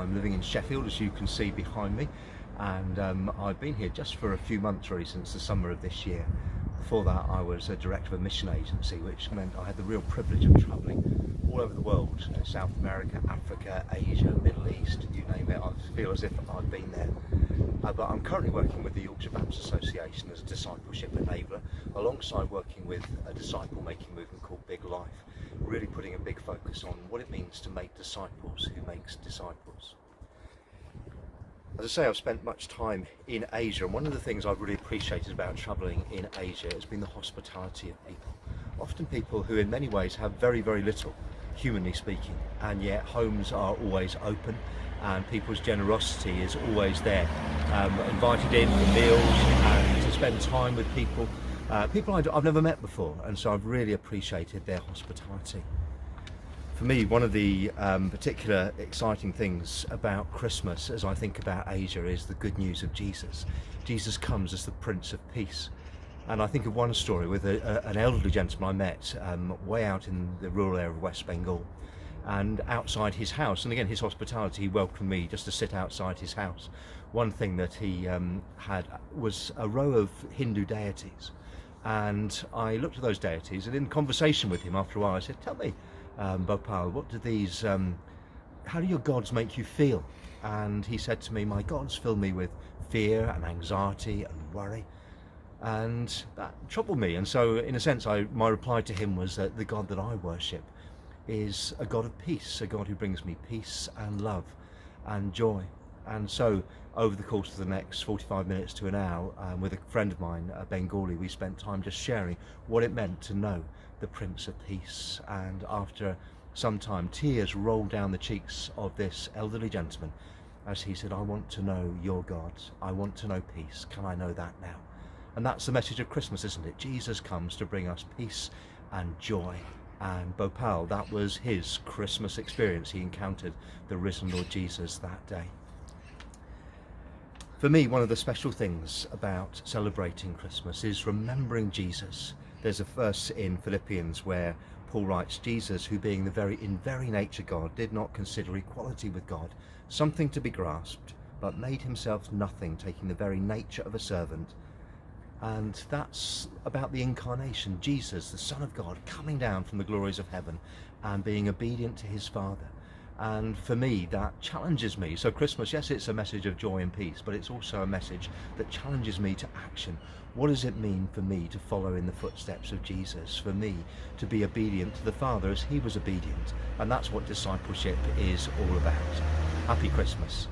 I'm living in Sheffield, as you can see behind me, and I've been here just for a few months really, since the summer of this year. Before that I was a director of a mission agency, which meant I had the real privilege of travelling all over the world, South America, Africa, Asia, Middle East, you name it. I feel as if I've been there. But I'm currently working with the Yorkshire Baptist Association as a Discipleship Enabler, alongside working with a disciple-making movement called Big Life, really putting a big focus on what it means to make disciples who makes disciples. As I say, I've spent much time in Asia, and one of the things I've really appreciated about travelling in Asia has been the hospitality of people. Often people who in many ways have very, very little, humanly speaking, and yet homes are always open and people's generosity is always there. Invited in for meals and to spend time with people, I've never met before, and so I've really appreciated their hospitality. For me, one of the particular exciting things about Christmas as I think about Asia is the good news of Jesus. Jesus comes as the Prince of Peace. And I think of one story with an elderly gentleman I met way out in the rural area of West Bengal, and outside his house, and again his hospitality, he welcomed me just to sit outside his house. One thing that he had was a row of Hindu deities, and I looked at those deities, and in conversation with him after a while I said, "Tell me, Bhopal, what do these, how do your gods make you feel?" And he said to me, "My gods fill me with fear and anxiety and worry." And that troubled me, and so in a sense my reply to him was that the God that I worship is a God of peace, a God who brings me peace and love and joy. And so over the course of the next 45 minutes to an hour, with a friend of mine, a Bengali, we spent time just sharing what it meant to know the Prince of Peace. And after some time, tears rolled down the cheeks of this elderly gentleman as he said, "I want to know your God, I want to know peace, can I know that now?" And that's the message of Christmas, isn't it? Jesus comes to bring us peace and joy. And Bhopal, that was his Christmas experience. He encountered the risen Lord Jesus that day. For me, one of the special things about celebrating Christmas is remembering Jesus. There's a verse in Philippians where Paul writes, "Jesus, who being in very nature God, did not consider equality with God something to be grasped, but made himself nothing, taking the very nature of a servant." And that's about the incarnation, Jesus, the Son of God, coming down from the glories of heaven and being obedient to his Father. And for me, that challenges me. So Christmas, yes, it's a message of joy and peace, but it's also a message that challenges me to action. What does it mean for me to follow in the footsteps of Jesus, for me to be obedient to the Father as he was obedient? And that's what discipleship is all about. Happy Christmas.